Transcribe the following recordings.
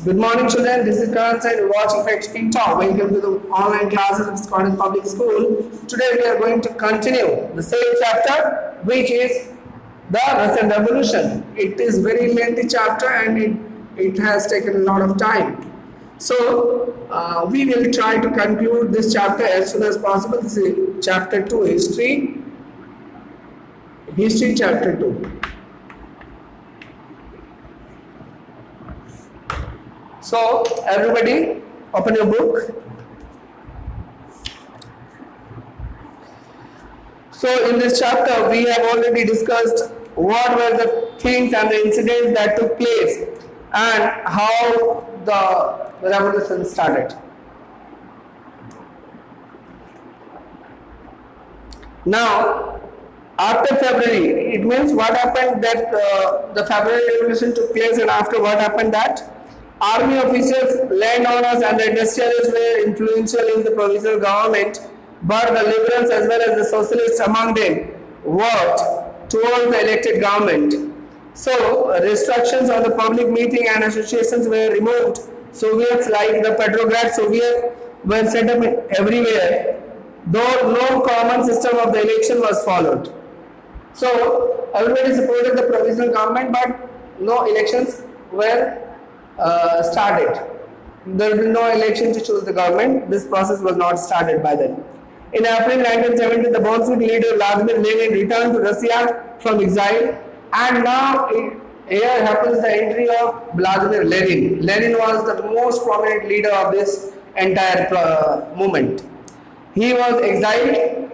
Good morning, children. This is Karan Said. You're watching Facts Being Taught. Welcome to the online classes of Scottish Public School. Today we are going to continue the same chapter, which is the Russian Revolution. It is very lengthy chapter and it has taken a lot of time. So we will try to conclude this chapter as soon as possible. This is chapter 2, History. History chapter 2. So everybody open your book. So in this chapter we have already discussed what were the things and the incidents that took place and how the revolution started. Now after February, it means what happened that the February revolution took place, and after what happened that army officers, landowners and the industrialists were influential in the provisional government, but the liberals as well as the socialists among them worked towards the elected government. So restrictions on the public meeting and associations were removed. Soviets like the Petrograd Soviet were set up everywhere, though no common system of the election was followed. So everybody supported the provisional government, but no elections were started. There will be no election to choose the government. This process was not started by then. In April 1970, the Bolshevik leader Vladimir Lenin returned to Russia from exile, and now here happens the entry of Vladimir Lenin. Lenin was the most prominent leader of this entire movement. He was exiled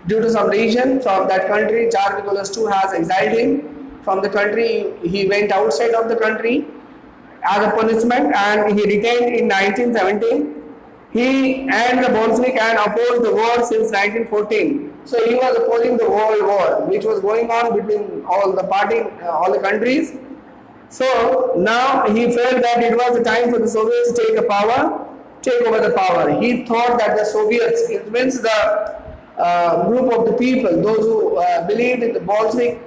due to some reason from that country. Tsar Nicholas II has exiled him from the country. He went outside of the country as a punishment, and he returned in 1917. He and the Bolshevik and opposed the war since 1914. So he was opposing the World War, which was going on between all the countries. So now he felt that it was the time for the Soviets to take over the power. He thought that the Soviets, it means the group of the people, those who believed in the Bolshevik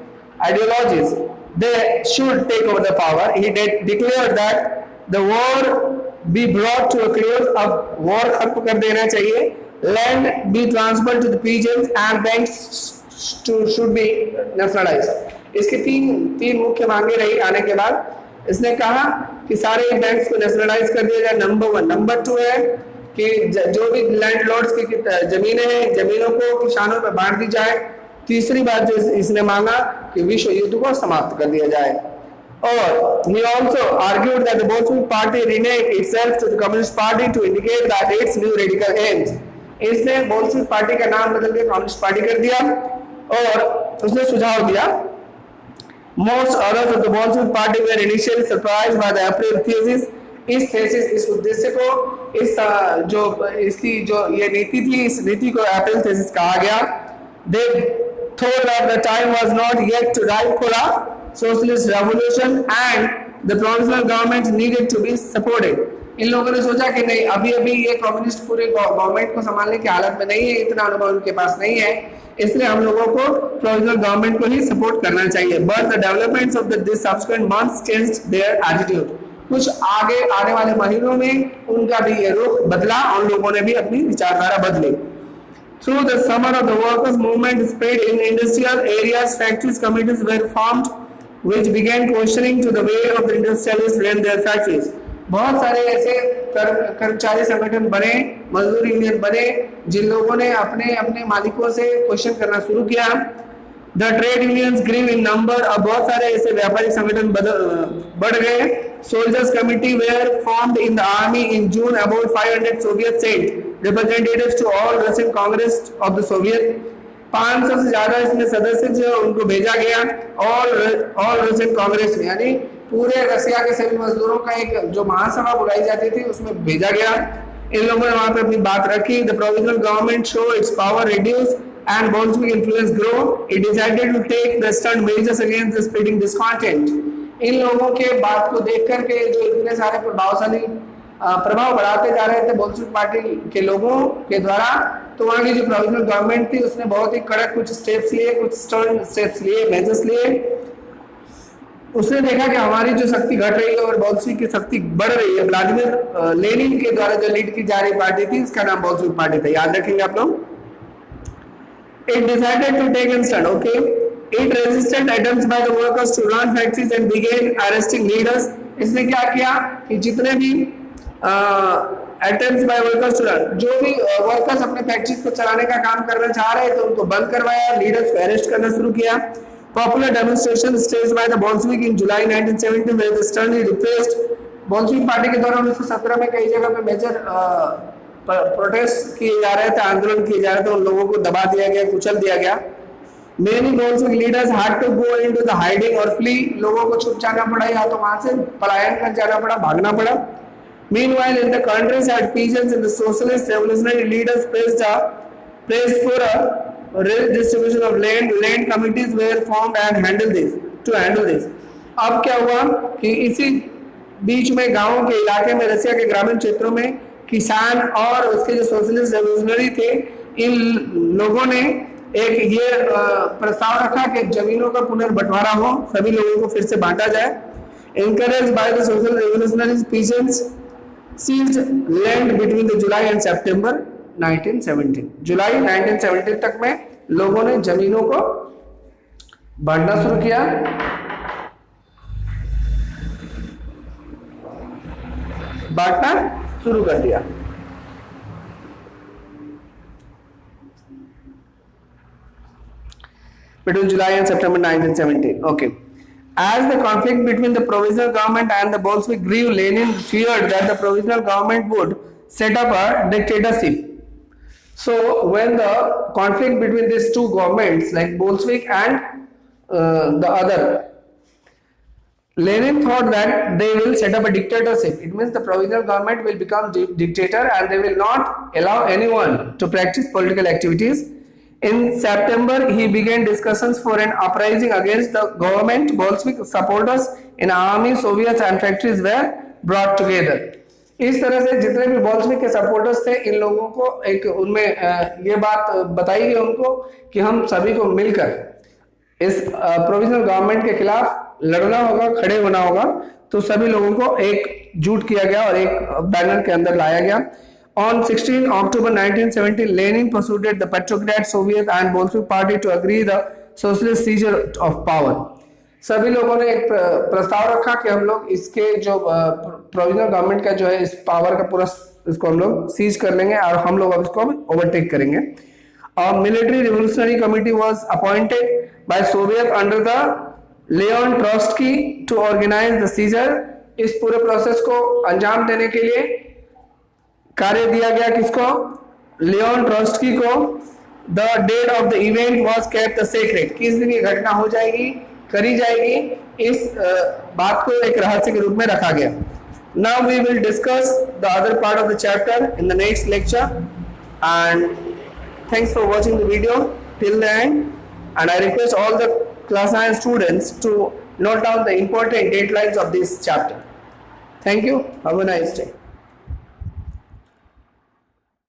ideologies, they should take over the power. He declared that the war be brought to a close. अब war खत्म कर देना चाहिए. Land be transferred to the peasants and banks should be nationalized. इसके तीन मुख्य मांगे रही आने के बाद इसने कहा कि सारे बैंक्स को नेशनलाइज कर दिया जाए. नंबर 1. नंबर 2 है कि जो भी लैंडलॉर्ड्स की जमीनें हैं, जमीनों को किसानों पर बांट दी जाए. तीसरी बात जो इसने मांगा कि विश्व युद्ध को समाप्त कर दिया जाए. और he also argued that the Bolshevik party renamed itself to the Communist Party to indicate that its new radical aims. इसने बोल्शेविक पार्टी का नाम बदल के कम्युनिस्ट पार्टी कर दिया और उसने सुझाव दिया. Most others of the Bolshevik party were initially surprised by the April thesis. इस thesis, इस उद्देश्य को, इसकी जो ये नीति थी, इस नीति को April thesis कहा गया. They thought that the time was not yet to ripe for a socialist revolution and the provisional government needed to be supported. इन लोगों ने सोचा कि नहीं, अभी ये कम्युनिस्ट पूरे गवर्नमेंट को संभालने की हालत में नहीं है, इतना अनुभव उनके पास नहीं है, इसलिए हम लोगों को प्रोविजनल गवर्नमेंट को ही सपोर्ट करना चाहिए. But the developments of this subsequent months changed their attitude. कुछ आगे आने वाले महीनों में उनका भी ये रुख बदला, उन लोगों ने भी अपनी विचारधारा बदली. Through the summer of the workers' movement spread in industrial areas, factories committees were formed, which began questioning to the way of the industrialists ran their factories. बहुत सारे ऐसे कर्मचारी संगठन बने, मजदूर यूनियन बने, जिन लोगों ने अपने अपने मालिकों से क्वेश्चन करना शुरू किया. The trade unions grew in number. अब बहुत सारे ऐसे व्यापारिक संगठन बढ़ गए. Soldiers committee were formed in the army in June. About 500 Soviets sent representatives to all Russian Congress of the Soviet. 500 से ज्यादा इसमें सदस्य जो उनको भेजा गया all Russian Congress में, यानी पूरे रसिया के सभी मजदूरों का एक जो महासभा बुलाई जाती थी उसमें भेजा गया. इन लोगों ने वहां पे अपनी बात रखी. The provisional government show its power reduce and Bolshevik influence grow. It decided to take the stern measures against the spreading discontent. इन लोगों के बात को देख करके जो इतने सारे प्रभावशाली प्रभाव बढ़ाते जा रहे थे बोल्शेविक पार्टी के लोगों के द्वारा, तो वहाँ की जो प्रोविजनल गवर्नमेंट थी उसने बहुत ही कड़क कुछ स्टेप्स लिए, कुछ स्टर्न स्टेप्स लिए, मेजर्स लिए. उसने देखा कि हमारी जो शक्ति घट रही है और बोल्शेविक की शक्ति बढ़ रही है। व्लादिमीर लेनिन के द्वारा जो लीड की जा रही पार्टी थी, इसका नाम बोल्शेविक पार्टी था, याद रखेंगे आप लोग। It decided to take instant, okay? It resisted attempts by the workers to run factories and began arresting leaders. इसने क्या किया कि जितने भी attempts by workers to run, जो भी workers अपने फैक्ट्रीज को चलाने का काम करना चाह रहे थे उनको बंद करवाया, लीडर्स को अरेस्ट करना शुरू किया। Popular demonstration staged by the Bolshevik in July 1970 were sternly repressed. Bolshevik party के द्वारा 1917 में कई जगह पे मेजर प्रोटेस्ट किए जा रहे थे, आंदोलन किए जा रहे थे, उन लोगों को दबा दिया गया, कुचल दिया गया। Many Bolshevik leaders had to go into the hiding or flee. लोगों को छुप जाना पड़ा या तो वहां से पलायन कर जाना पड़ा, भागना पड़ा। Meanwhile, in the countryside, peasants and the socialist revolutionary leaders pressed for a redistribution of land. Land committees were formed and handle this. अब क्या हुआ कि इसी बीच में गांवों के इलाके में, रसिया के ग्रामीण क्षेत्रों में किसान और उसके जो सोशलिस्ट रेवोल्यूशनरी थे, इन लोगों ने एक ये प्रस्ताव रखा कि जमीनों का पुनर्बंटवारा हो, सभी लोगों को फिर से बांटा जाए। Encouraged by the social revolutionaries, peasants seized land between the July and September 1917. जुलाई 1917 तक में लोगों ने जमीनों को बांटना शुरू किया। शुरू कर दिया। Between July and September 1917. Okay. As the conflict between the provisional government and the Bolshevik grew, Lenin feared that the provisional government would set up a dictatorship. So when the conflict between these two governments, like Bolshevik and the other, Lenin thought that they will set up a dictatorship. It means the provisional government will become dictator and they will not allow anyone to practice political activities. In September, he began discussions for an uprising against the government. Bolshevik supporters in army, Soviets and factories were brought together. इस तरह से जितने भी Bolshevik के supporters थे, इन लोगों को एक उनमें ये बात बताई गई उनको कि हम सभी को मिलकर इस प्रोविजनल गवर्नमेंट के खिलाफ लड़ना होगा, खड़े होना होगा। तो सभी लोगों को एकजुट किया गया और एक बैनर के अंदर लाया गया। On 16 October 1970, Lenin persuaded the Petrograd Soviet and Bolshevik Party to agree the socialist seizure of power. सभी लोगों ने एक प्रस्ताव रखा कि हम लोग इसके जो प्रोविजनल गवर्नमेंट का जो है इस पावर का पूरा इसको हम लोग सीज कर लेंगे और हम लोग अब इसको ओवरटेक करेंगे। A military revolutionary committee was appointed by Soviet under the Leon Trotsky to organize the seizure. इस पूरे प्रोसेस को अंजाम देने के लिए कार्य दिया गया किसको? लियोन ट्रोट्स्की को। The date of the event was kept secret. किस दिन ये घटना हो जाएगी, करी जाएगी, इस बात को एक रहस्य के रूप में रखा गया। Now we will discuss the other part of the chapter in the next lecture and thanks for watching the video till the end and I request all the class 9 students to note down the important deadlines of this chapter. Thank you. Have a nice day.